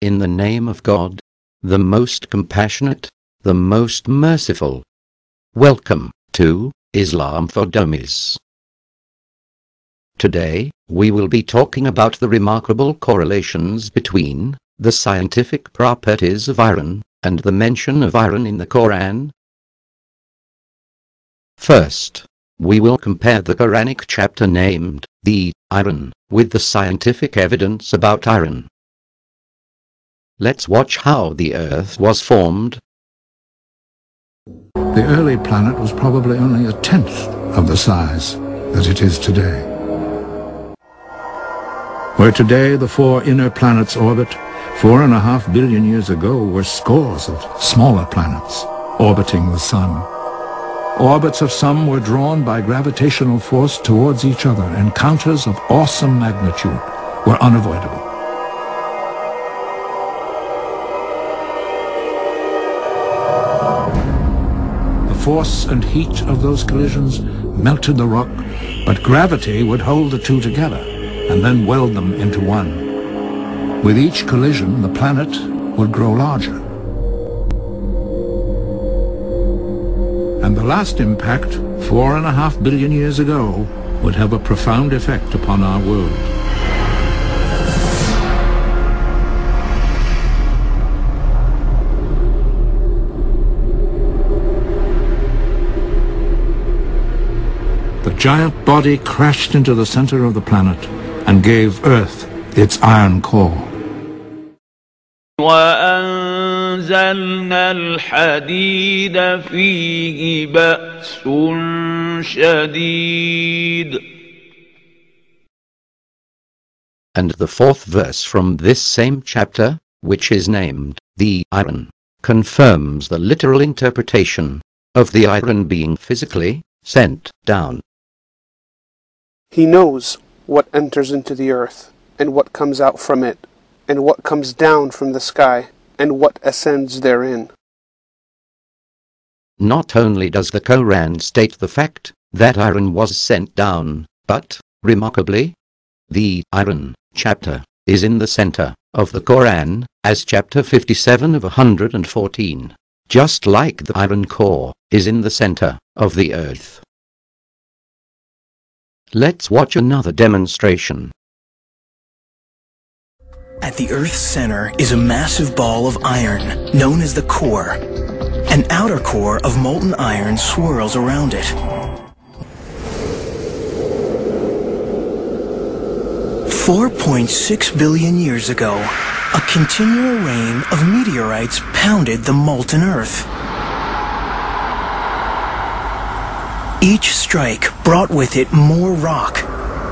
In the name of God, the most compassionate, the most merciful. Welcome to Islam for Dummies. Today, we will be talking about the remarkable correlations between the scientific properties of iron and the mention of iron in the Qur'an. First, we will compare the Quranic chapter named therein with the scientific evidence about iron. Let's watch how the Earth was formed. The early planet was probably only a tenth of the size that it is today. Where today the 4 inner planets orbit, 4.5 billion years ago were scores of smaller planets orbiting the Sun. Orbits of some were drawn by gravitational force towards each other. Encounters of awesome magnitude were unavoidable. The force and heat of those collisions melted the rock, but gravity would hold the two together and then weld them into one. With each collision, the planet would grow larger. And the last impact, 4.5 billion years ago, would have a profound effect upon our world. The giant body crashed into the center of the planet and gave Earth its iron core. وأنزلنا الحديد فيه بأس شديد. And the fourth verse from this same chapter, which is named therein, confirms the literal interpretation of the iron being physically sent down. He knows what enters into the earth, and what comes out from it, and what comes down from the sky, and what ascends therein. Not only does the Qur'an state the fact that iron was sent down, but, remarkably, the iron chapter is in the center of the Qur'an, as chapter 57 of 114, just like the iron core is in the center of the earth. Let's watch another demonstration. At the Earth's center is a massive ball of iron, known as the core. An outer core of molten iron swirls around it. 4.6 billion years ago, a continual rain of meteorites pounded the molten Earth. Each strike brought with it more rock,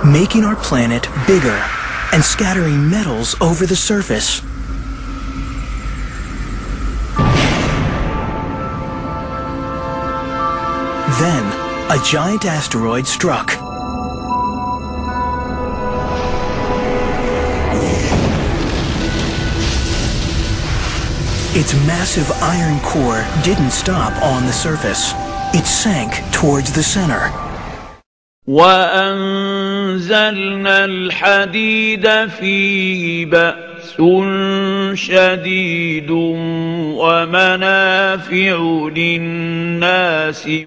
making our planet bigger and scattering metals over the surface. Then, a giant asteroid struck. Its massive iron core didn't stop on the surface. It sank towards the center. وأنزلنا الحديد فيه بأس شديد ومنافع للناس.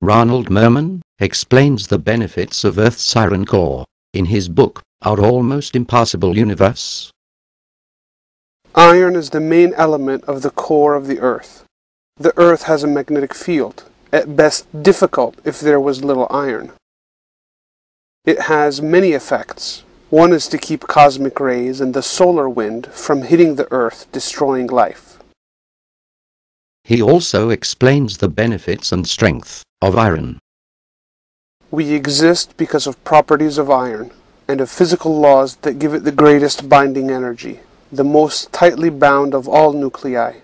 Ronald Merman explains the benefits of Earth's iron core in his book, Our Almost Impossible Universe. Iron is the main element of the core of the earth. The earth has a magnetic field, at best difficult if there was little iron. It has many effects. One is to keep cosmic rays and the solar wind from hitting the earth, destroying life. He also explains the benefits and strength of iron. We exist because of properties of iron, and of physical laws that give it the greatest binding energy, the most tightly bound of all nuclei.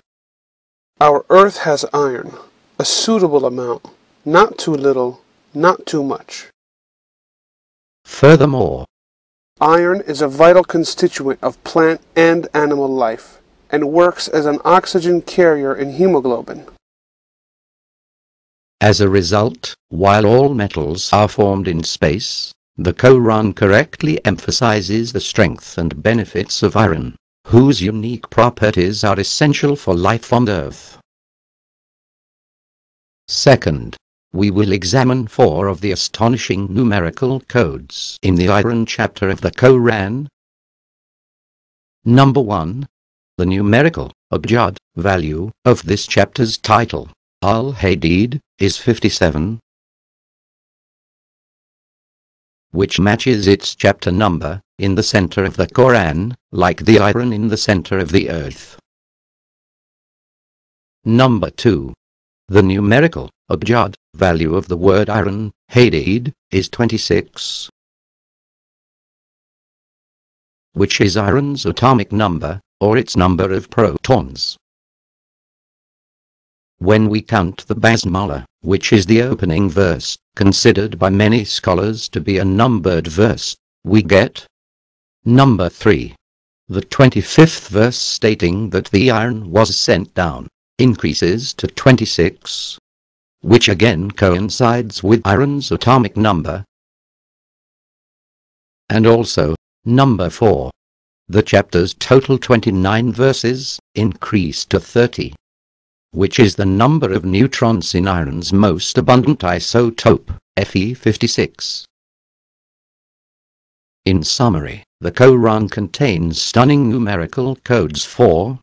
Our earth has iron, a suitable amount, not too little, not too much. Furthermore, iron is a vital constituent of plant and animal life, and works as an oxygen carrier in hemoglobin. as a result, while all metals are formed in space, the Qur'an correctly emphasizes the strength and benefits of iron, whose unique properties are essential for life on earth. Second, we will examine 4 of the astonishing numerical codes in the iron chapter of the Qur'an. Number 1. The numerical, abjad, value of this chapter's title, Al-Hadid, is 57, which matches its chapter number, in the center of the Qur'an, like the iron in the center of the earth. Number 2. The numerical, abjad, value of the word iron, hadid, is 26, which is iron's atomic number, or its number of protons. When we count the basmala, which is the opening verse, considered by many scholars to be a numbered verse, we get number 3. The 25th verse stating that the iron was sent down increases to 26, which again coincides with iron's atomic number. And also, number 4. The chapter's total 29 verses increase to 30, which is the number of neutrons in iron's most abundant isotope, Fe56. In summary, the Qur'an contains stunning numerical codes for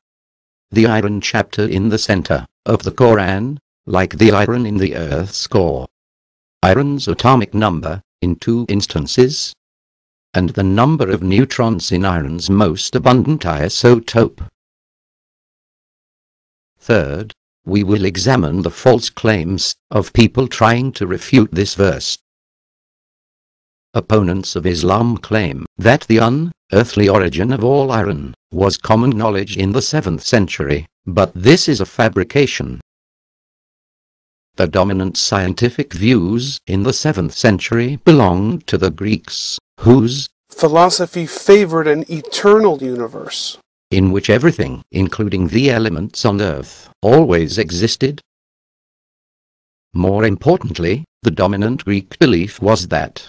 the iron chapter in the center of the Qur'an, like the iron in the earth's core, iron's atomic number, in 2 instances, and the number of neutrons in iron's most abundant isotope. Third, we will examine the false claims of people trying to refute this verse. Opponents of Islam claim that the unearthly origin of all iron was common knowledge in the 7th century, but this is a fabrication. The dominant scientific views in the 7th century belonged to the Greeks, whose philosophy favored an eternal universe, in which everything, including the elements on earth, always existed. More importantly, the dominant Greek belief was that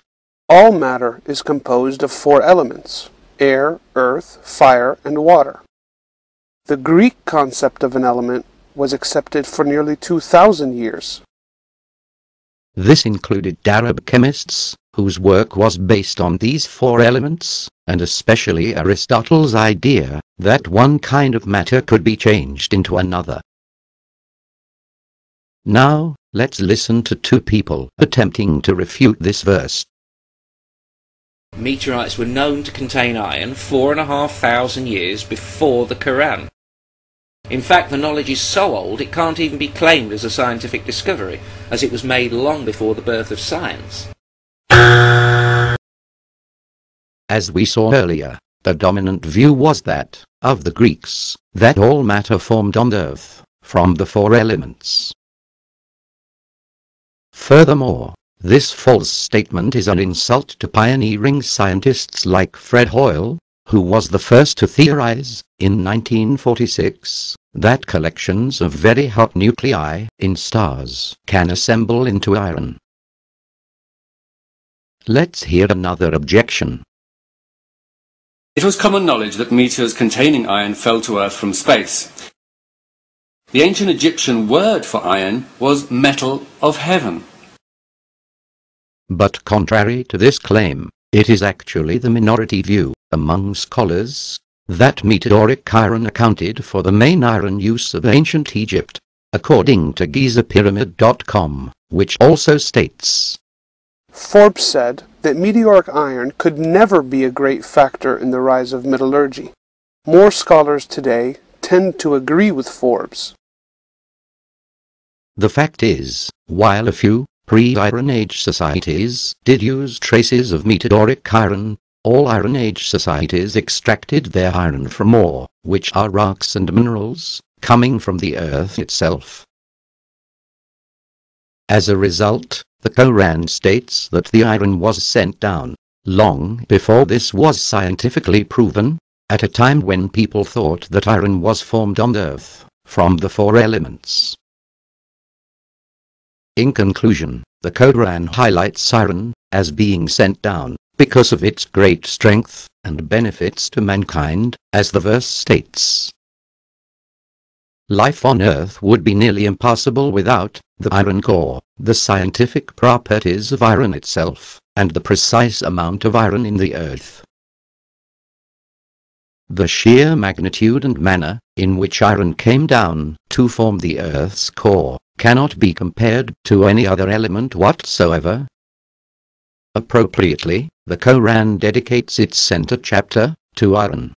all matter is composed of 4 elements: air, earth, fire, and water. The Greek concept of an element was accepted for nearly 2,000 years. This included Arab chemists, whose work was based on these 4 elements, and especially Aristotle's idea that one kind of matter could be changed into another. Now, let's listen to 2 people attempting to refute this verse. Meteorites were known to contain iron 4,500 years before the Qur'an. In fact, the knowledge is so old it can't even be claimed as a scientific discovery, as it was made long before the birth of science. As we saw earlier, the dominant view was that, of the Greeks, that all matter formed on earth, from the 4 elements. Furthermore, this false statement is an insult to pioneering scientists like Fred Hoyle, who was the first to theorize, in 1946, that collections of very hot nuclei in stars can assemble into iron. Let's hear another objection. It was common knowledge that meteors containing iron fell to Earth from space. The ancient Egyptian word for iron was metal of heaven. But contrary to this claim, it is actually the minority view among scholars that meteoric iron accounted for the main iron use of ancient Egypt, according to GizaPyramid.com, which also states, Forbes said that meteoric iron could never be a great factor in the rise of metallurgy. More scholars today tend to agree with Forbes. The fact is, while a few pre-Iron Age societies did use traces of meteoric iron, all Iron Age societies extracted their iron from ore, which are rocks and minerals, coming from the earth itself. As a result, the Qur'an states that the iron was sent down, long before this was scientifically proven, at a time when people thought that iron was formed on earth, from the 4 elements. In conclusion, the Qur'an highlights iron as being sent down because of its great strength and benefits to mankind, as the verse states. Life on Earth would be nearly impossible without the iron core, the scientific properties of iron itself, and the precise amount of iron in the earth. The sheer magnitude and manner in which iron came down to form the Earth's core cannot be compared to any other element whatsoever. Appropriately, the Qur'an dedicates its center chapter to iron.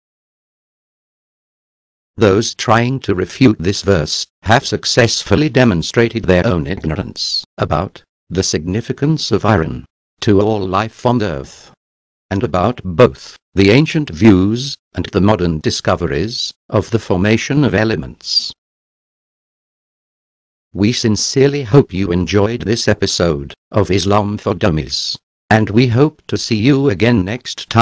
Those trying to refute this verse have successfully demonstrated their own ignorance about the significance of iron to all life on Earth, and about both the ancient views and the modern discoveries of the formation of elements. We sincerely hope you enjoyed this episode of Islam for Dummies, and we hope to see you again next time.